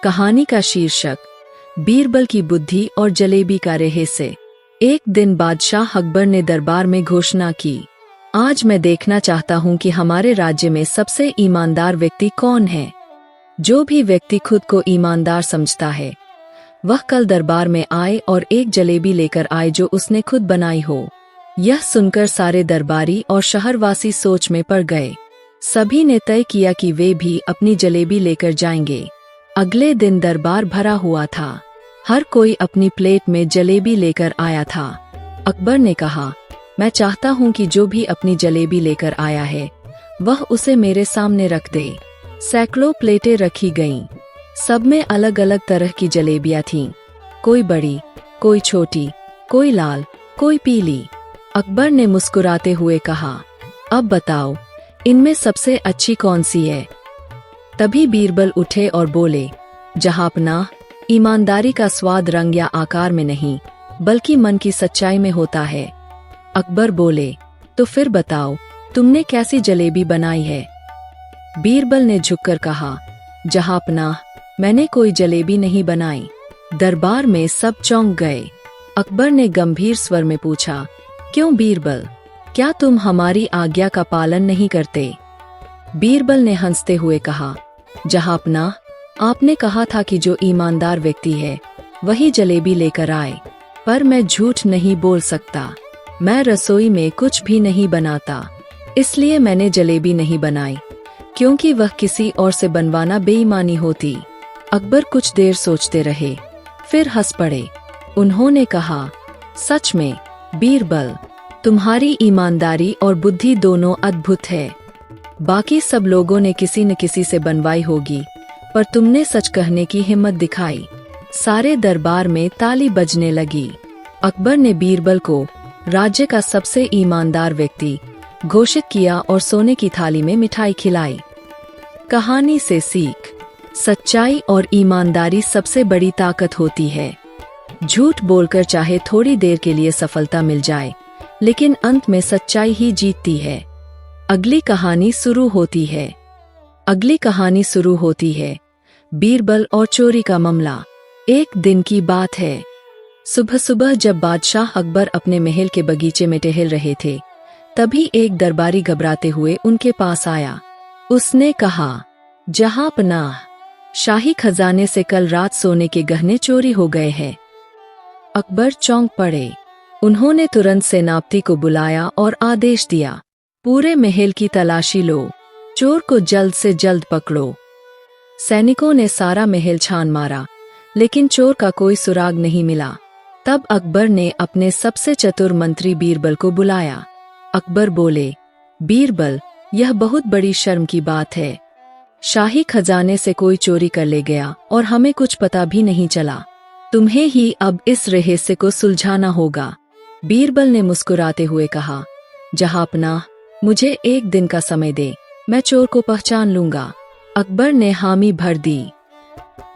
कहानी का शीर्षक बीरबल की बुद्धि और जलेबी का रहस्य। एक दिन बादशाह अकबर ने दरबार में घोषणा की, आज मैं देखना चाहता हूँ कि हमारे राज्य में सबसे ईमानदार व्यक्ति कौन है। जो भी व्यक्ति खुद को ईमानदार समझता है वह कल दरबार में आए और एक जलेबी लेकर आए जो उसने खुद बनाई हो। यह सुनकर सारे दरबारी और शहरवासी सोच में पड़ गए। सभी ने तय किया कि वे भी अपनी जलेबी लेकर जाएंगे। अगले दिन दरबार भरा हुआ था। हर कोई अपनी प्लेट में जलेबी लेकर आया था। अकबर ने कहा, मैं चाहता हूँ कि जो भी अपनी जलेबी लेकर आया है वह उसे मेरे सामने रख दे। सैकड़ों प्लेटें रखी गईं। सब में अलग अलग तरह की जलेबियां थीं। कोई बड़ी, कोई छोटी, कोई लाल, कोई पीली। अकबर ने मुस्कुराते हुए कहा, अब बताओ इनमें सबसे अच्छी कौन सी है। तभी बीरबल उठे और बोले, जहांपनाह, ईमानदारी का स्वाद रंग या आकार में नहीं बल्कि मन की सच्चाई में होता है। अकबर बोले, तो फिर बताओ तुमने कैसी जलेबी बनाई है। बीरबल ने झुककर कहा, जहांपनाह, मैंने कोई जलेबी नहीं बनाई। दरबार में सब चौंक गए। अकबर ने गंभीर स्वर में पूछा, क्यों बीरबल, क्या तुम हमारी आज्ञा का पालन नहीं करते। बीरबल ने हंसते हुए कहा, जहांपनाह, आपने कहा था कि जो ईमानदार व्यक्ति है वही जलेबी लेकर आए, पर मैं झूठ नहीं बोल सकता। मैं रसोई में कुछ भी नहीं बनाता, इसलिए मैंने जलेबी नहीं बनाई, क्योंकि वह किसी और से बनवाना बेईमानी होती। अकबर कुछ देर सोचते रहे, फिर हंस पड़े। उन्होंने कहा, सच में बीरबल, तुम्हारी ईमानदारी और बुद्धि दोनों अद्भुत है। बाकी सब लोगों ने किसी न किसी से बनवाई होगी, पर तुमने सच कहने की हिम्मत दिखाई। सारे दरबार में ताली बजने लगी। अकबर ने बीरबल को राज्य का सबसे ईमानदार व्यक्ति घोषित किया और सोने की थाली में मिठाई खिलाई। कहानी से सीख, सच्चाई और ईमानदारी सबसे बड़ी ताकत होती है। झूठ बोलकर चाहे थोड़ी देर के लिए सफलता मिल जाए, लेकिन अंत में सच्चाई ही जीतती है। अगली कहानी शुरू होती है बीरबल और चोरी का मामला। एक दिन की बात है। सुबह सुबह जब बादशाह अकबर अपने महल के बगीचे में टहल रहे थे, तभी एक दरबारी घबराते हुए उनके पास आया। उसने कहा, जहांपनाह, शाही खजाने से कल रात सोने के गहने चोरी हो गए हैं। अकबर चौंक पड़े। उन्होंने तुरंत सेनापति को बुलाया और आदेश दिया, पूरे महल की तलाशी लो, चोर को जल्द से जल्द पकड़ो। सैनिकों ने सारा महल छान मारा, लेकिन चोर का कोई सुराग नहीं मिला। तब अकबर ने अपने सबसे चतुर मंत्री बीरबल को बुलाया। अकबर बोले, बीरबल, यह बहुत बड़ी शर्म की बात है। शाही खजाने से कोई चोरी कर ले गया और हमें कुछ पता भी नहीं चला। तुम्हें ही अब इस रहस्य को सुलझाना होगा। बीरबल ने मुस्कुराते हुए कहा, जहांपनाह, मुझे एक दिन का समय दे, मैं चोर को पहचान लूंगा। अकबर ने हामी भर दी।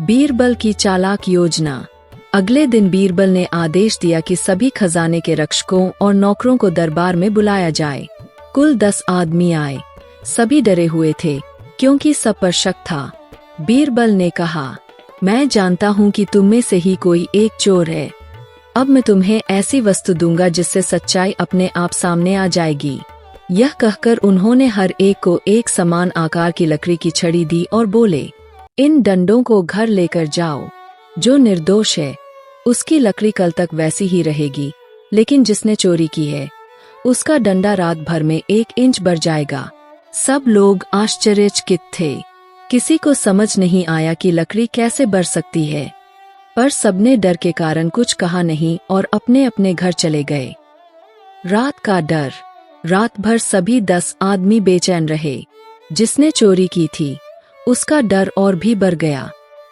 बीरबल की चालाक योजना। अगले दिन बीरबल ने आदेश दिया कि सभी खजाने के रक्षकों और नौकरों को दरबार में बुलाया जाए। कुल 10 आदमी आए। सभी डरे हुए थे, क्योंकि सब पर शक था। बीरबल ने कहा, मैं जानता हूँ कि तुम में से ही कोई एक चोर है। अब मैं तुम्हें ऐसी वस्तु दूंगा जिससे सच्चाई अपने आप सामने आ जाएगी। यह कहकर उन्होंने हर एक को एक समान आकार की लकड़ी की छड़ी दी और बोले, इन डंडों को घर लेकर जाओ। जो निर्दोष है उसकी लकड़ी कल तक वैसी ही रहेगी, लेकिन जिसने चोरी की है उसका डंडा रात भर में 1 इंच बढ़ जाएगा। सब लोग आश्चर्यचकित थे। किसी को समझ नहीं आया कि लकड़ी कैसे बढ़ सकती है, पर सबने डर के कारण कुछ कहा नहीं और अपने अपने घर चले गए। रात का डर। रात भर सभी 10 आदमी बेचैन रहे। जिसने चोरी की थी उसका डर और भी बढ़ गया।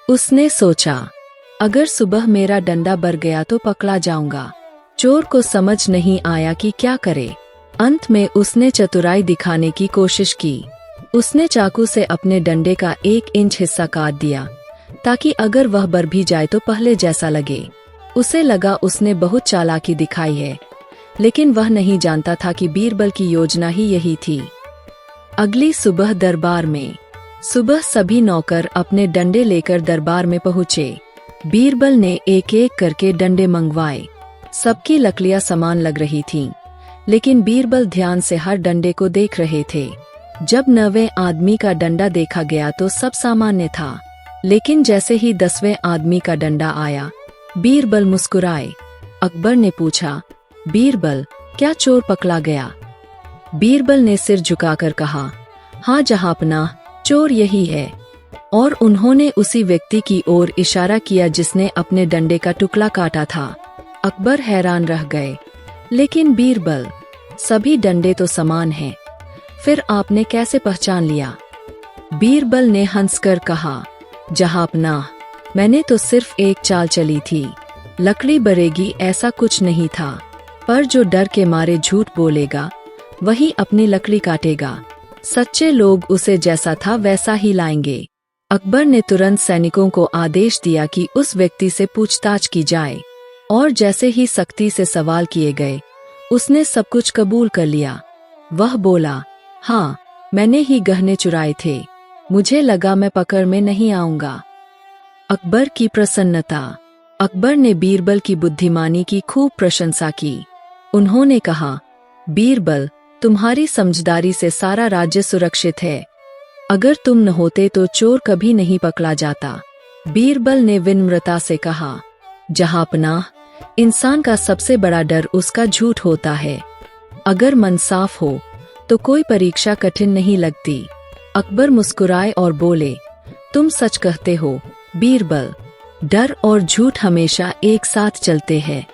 उसने सोचा, अगर सुबह मेरा डंडा बढ़ गया तो पकड़ा जाऊंगा। चोर को समझ नहीं आया कि क्या करे। अंत में उसने चतुराई दिखाने की कोशिश की। उसने चाकू से अपने डंडे का 1 इंच हिस्सा काट दिया, ताकि अगर वह बढ़ भी जाए तो पहले जैसा लगे। उसे लगा उसने बहुत चालाकी दिखाई है, लेकिन वह नहीं जानता था कि बीरबल की योजना ही यही थी। अगली सुबह दरबार में सुबह सभी नौकर अपने डंडे लेकर दरबार में पहुँचे। बीरबल ने एक एक करके डंडे मंगवाए। सबकी लकड़ियां समान लग रही थीं, लेकिन बीरबल ध्यान से हर डंडे को देख रहे थे। जब 9वें आदमी का डंडा देखा गया तो सब सामान्य था, लेकिन जैसे ही 10वें आदमी का डंडा आया, बीरबल मुस्कुराए। अकबर ने पूछा, बीरबल, क्या चोर पकड़ा गया? बीरबल ने सिर झुकाकर कहा, हाँ जहांपनाह, चोर यही है। और उन्होंने उसी व्यक्ति की ओर इशारा किया जिसने अपने डंडे का टुकड़ा काटा था। अकबर हैरान रह गए, लेकिन बीरबल, सभी डंडे तो समान हैं, फिर आपने कैसे पहचान लिया? बीरबल ने हंसकर कहा, जहांपनाह, मैंने तो सिर्फ एक चाल चली थी, लकड़ी बरेगी ऐसा कुछ नहीं था, पर जो डर के मारे झूठ बोलेगा वही अपनी लकड़ी काटेगा। सच्चे लोग उसे जैसा था वैसा ही लाएंगे। अकबर ने तुरंत सैनिकों को आदेश दिया कि उस व्यक्ति से पूछताछ की जाए, और जैसे ही सख्ती से सवाल किए गए, उसने सब कुछ कबूल कर लिया। वह बोला, हाँ, मैंने ही गहने चुराए थे, मुझे लगा मैं पकड़ में नहीं आऊंगा। अकबर की प्रसन्नता। अकबर ने बीरबल की बुद्धिमानी की खूब प्रशंसा की। उन्होंने कहा, बीरबल, तुम्हारी समझदारी से सारा राज्य सुरक्षित है। अगर तुम न होते तो चोर कभी नहीं पकड़ा जाता। बीरबल ने विनम्रता से कहा, जहांपनाह, इंसान का सबसे बड़ा डर उसका झूठ होता है। अगर मन साफ हो तो कोई परीक्षा कठिन नहीं लगती। अकबर मुस्कुराए और बोले, तुम सच कहते हो बीरबल, डर और झूठ हमेशा एक साथ चलते हैं।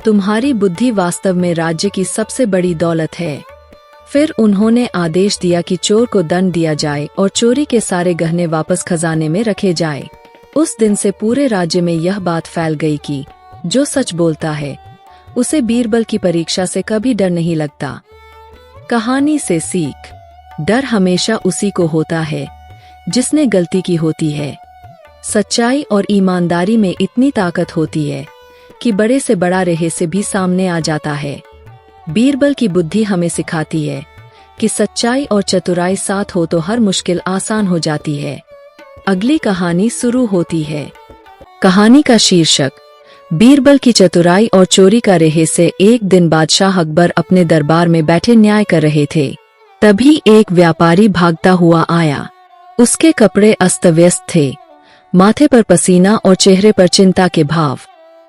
तुम्हारी बुद्धि वास्तव में राज्य की सबसे बड़ी दौलत है। फिर उन्होंने आदेश दिया कि चोर को दंड दिया जाए और चोरी के सारे गहने वापस खजाने में रखे जाए। उस दिन से पूरे राज्य में यह बात फैल गई कि जो सच बोलता है उसे बीरबल की परीक्षा से कभी डर नहीं लगता। कहानी से सीख। डर हमेशा उसी को होता है जिसने गलती की होती है। सच्चाई और ईमानदारी में इतनी ताकत होती है कि बड़े से बड़ा रहस्य भी सामने आ जाता है। बीरबल की बुद्धि हमें सिखाती है कि सच्चाई और चतुराई साथ हो तो हर मुश्किल आसान हो जाती है। अगली कहानी शुरू होती है। कहानी का शीर्षक, बीरबल की चतुराई और चोरी का रहस्य। एक दिन बादशाह अकबर अपने दरबार में बैठे न्याय कर रहे थे। तभी एक व्यापारी भागता हुआ आया। उसके कपड़े अस्त व्यस्त थे, माथे पर पसीना और चेहरे पर चिंता के भाव।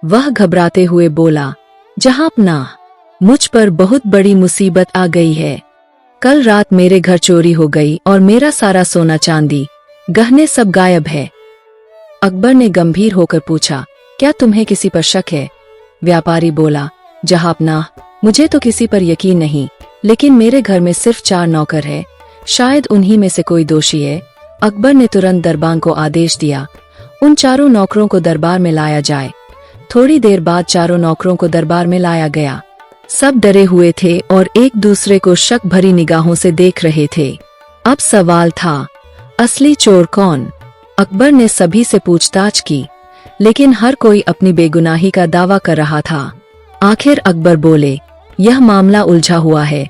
वह घबराते हुए बोला, जहांपनाह, मुझ पर बहुत बड़ी मुसीबत आ गई है। कल रात मेरे घर चोरी हो गई और मेरा सारा सोना चांदी, गहने सब गायब है। अकबर ने गंभीर होकर पूछा, क्या तुम्हें किसी पर शक है? व्यापारी बोला, जहांपनाह, मुझे तो किसी पर यकीन नहीं, लेकिन मेरे घर में सिर्फ 4 नौकर है, शायद उन्हीं में से कोई दोषी है। अकबर ने तुरंत दरबान को आदेश दिया, उन 4 नौकरों को दरबार में लाया जाए। थोड़ी देर बाद 4 नौकरों को दरबार में लाया गया। सब डरे हुए थे और एक दूसरे को शक भरी निगाहों से देख रहे थे। अब सवाल था, असली चोर कौन? अकबर ने सभी से पूछताछ की, लेकिन हर कोई अपनी बेगुनाही का दावा कर रहा था। आखिर अकबर बोले, यह मामला उलझा हुआ है,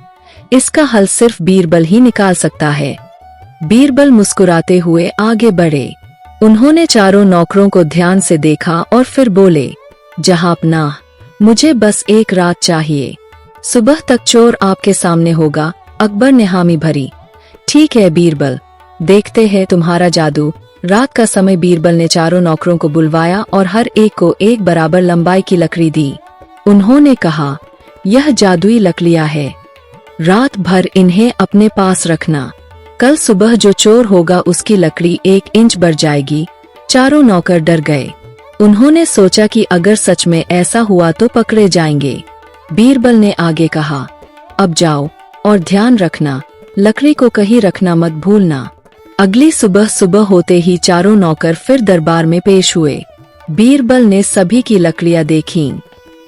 इसका हल सिर्फ बीरबल ही निकाल सकता है। बीरबल मुस्कुराते हुए आगे बढ़े। उन्होंने 4 नौकरों को ध्यान से देखा और फिर बोले, जहांपनाह, मुझे बस एक रात चाहिए, सुबह तक चोर आपके सामने होगा। अकबर ने हामी भरी। ठीक है बीरबल, देखते हैं तुम्हारा जादू। रात का समय बीरबल ने 4 नौकरों को बुलवाया और हर एक को एक बराबर लंबाई की लकड़ी दी। उन्होंने कहा, यह जादुई लकड़ियां है, रात भर इन्हें अपने पास रखना। कल सुबह जो चोर होगा उसकी लकड़ी 1 इंच बढ़ जाएगी। 4 नौकर डर गए। उन्होंने सोचा कि अगर सच में ऐसा हुआ तो पकड़े जाएंगे। बीरबल ने आगे कहा, अब जाओ और ध्यान रखना, लकड़ी को कहीं रखना मत भूलना। अगली सुबह होते ही 4 नौकर फिर दरबार में पेश हुए। बीरबल ने सभी की लकड़ियां देखीं।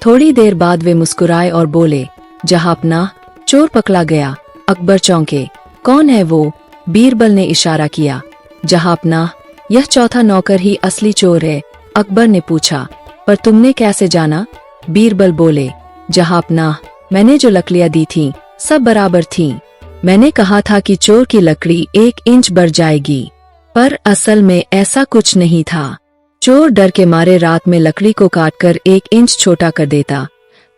थोड़ी देर बाद वे मुस्कुराए और बोले, जहांपनाह, चोर पकड़ा गया। अकबर चौंके। कौन है वो? बीरबल ने इशारा किया। जहांपनाह, यह 4था नौकर ही असली चोर है। अकबर ने पूछा, पर तुमने कैसे जाना? बीरबल बोले, जहांपनाह, मैंने जो लकड़ियां दी थीं सब बराबर थीं। मैंने कहा था कि चोर की लकड़ी 1 इंच बढ़ जाएगी, पर असल में ऐसा कुछ नहीं था। चोर डर के मारे रात में लकड़ी को काटकर 1 इंच छोटा कर देता,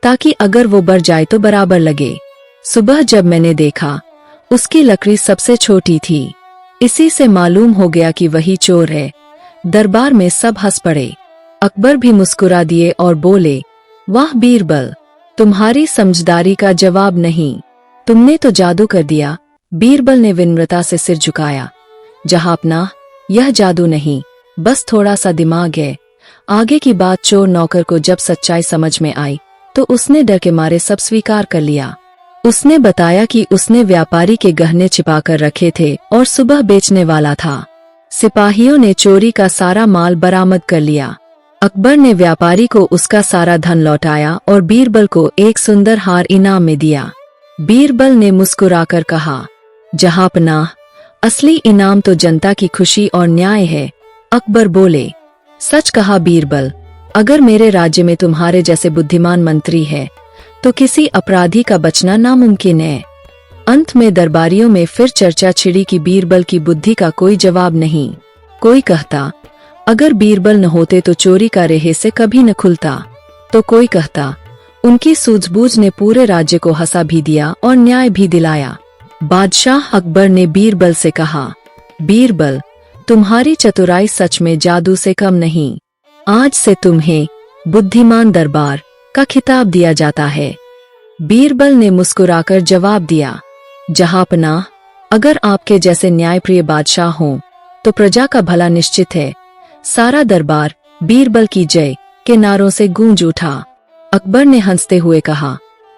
ताकि अगर वो बढ़ जाए तो बराबर लगे। सुबह जब मैंने देखा, उसकी लकड़ी सबसे छोटी थी। इसी से मालूम हो गया कि वही चोर है। दरबार में सब हंस पड़े। अकबर भी मुस्कुरा दिए और बोले, वाह बीरबल, तुम्हारी समझदारी का जवाब नहीं, तुमने तो जादू कर दिया। बीरबल ने विनम्रता से सिर झुकाया। जहांपनाह, यह जादू नहीं, बस थोड़ा सा दिमाग है। आगे की बात चोर नौकर को जब सच्चाई समझ में आई तो उसने डर के मारे सब स्वीकार कर लिया। उसने बताया कि उसने व्यापारी के गहने छिपाकर रखे थे और सुबह बेचने वाला था। सिपाहियों ने चोरी का सारा माल बरामद कर लिया। अकबर ने व्यापारी को उसका सारा धन लौटाया और बीरबल को एक सुंदर हार इनाम में दिया। बीरबल ने मुस्कुराकर कहा, जहांपनाह, असली इनाम तो जनता की खुशी और न्याय है। अकबर बोले, सच कहा बीरबल, अगर मेरे राज्य में तुम्हारे जैसे बुद्धिमान मंत्री है तो किसी अपराधी का बचना नामुमकिन है। अंत में दरबारियों में फिर चर्चा छिड़ी कि बीरबल की बुद्धि का कोई जवाब नहीं। कोई कहता, अगर बीरबल न होते तो चोरी का रहस्य कभी न खुलता, तो कोई कहता, उनकी सूझबूझ ने पूरे राज्य को हंसा भी दिया और न्याय भी दिलाया। बादशाह अकबर ने बीरबल से कहा, बीरबल, तुम्हारी चतुराई सच में जादू से कम नहीं। आज से तुम्हें बुद्धिमान दरबार का खिताब दिया जाता है। बीरबल ने मुस्कुराकर जवाब दिया, जहांपनाह, अगर आपके जैसे न्यायप्रिय बादशाह हों तो प्रजा का भला निश्चित है। सारा दरबार बीरबल की जय के नारों से गूंज उठा। अकबर ने हंसते हुए कहा,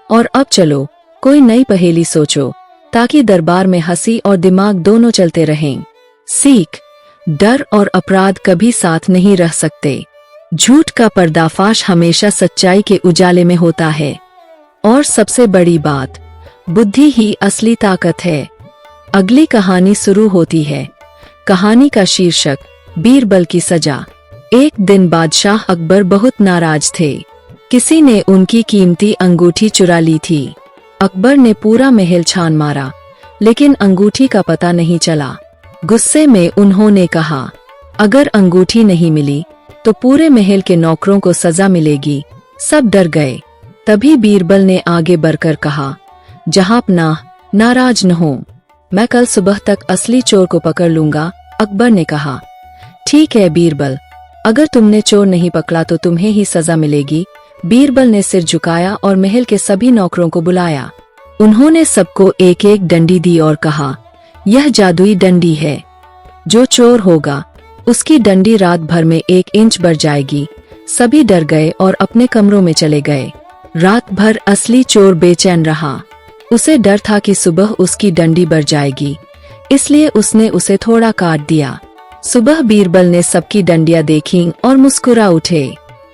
और अब चलो कोई नई पहेली सोचो, ताकि दरबार में हंसी और दिमाग दोनों चलते रहें। सीख, डर और अपराध कभी साथ नहीं रह सकते। झूठ का पर्दाफाश हमेशा सच्चाई के उजाले में होता है। और सबसे बड़ी बात, बुद्धि ही असली ताकत है। अगली कहानी शुरू होती है। कहानी का शीर्षक, बीरबल की सजा। एक दिन बादशाह अकबर बहुत नाराज थे। किसी ने उनकी कीमती अंगूठी चुरा ली थी। अकबर ने पूरा महल छान मारा, लेकिन अंगूठी का पता नहीं चला। गुस्से में उन्होंने कहा, अगर अंगूठी नहीं मिली तो पूरे महल के नौकरों को सजा मिलेगी। सब डर गए। तभी बीरबल ने आगे बढ़कर कहा, जहांपनाह, नाराज न हो, मैं कल सुबह तक असली चोर को पकड़ लूंगा। अकबर ने कहा, ठीक है बीरबल, अगर तुमने चोर नहीं पकड़ा तो तुम्हें ही सजा मिलेगी। बीरबल ने सिर झुकाया और महल के सभी नौकरों को बुलाया। उन्होंने सबको एक एक डंडी दी और कहा, यह जादुई डंडी है। जो चोर होगा उसकी डंडी रात भर में 1 इंच बढ़ जाएगी। सभी डर गए और अपने कमरों में चले गए। रात भर असली चोर बेचैन रहा। उसे डर था कि सुबह उसकी डंडी बढ़ जाएगी, इसलिए उसने उसे थोड़ा काट दिया। सुबह बीरबल ने सबकी डंडियां देखीं और मुस्कुरा उठे।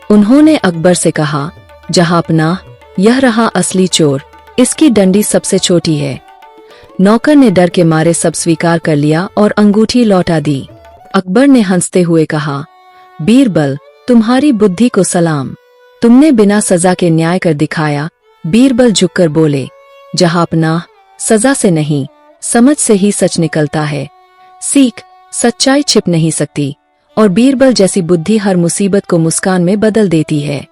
उन्होंने अकबर से कहा, जहांपनाह, यह रहा असली चोर, इसकी डंडी सबसे छोटी है। नौकर ने डर के मारे सब स्वीकार कर लिया और अंगूठी लौटा दी। अकबर ने हंसते हुए कहा, बीरबल, तुम्हारी बुद्धि को सलाम, तुमने बिना सजा के न्याय कर दिखाया। बीरबल झुककर बोले, जहांपनाह, सजा से नहीं, समझ से ही सच निकलता है। सीख, सच्चाई छिप नहीं सकती, और बीरबल जैसी बुद्धि हर मुसीबत को मुस्कान में बदल देती है।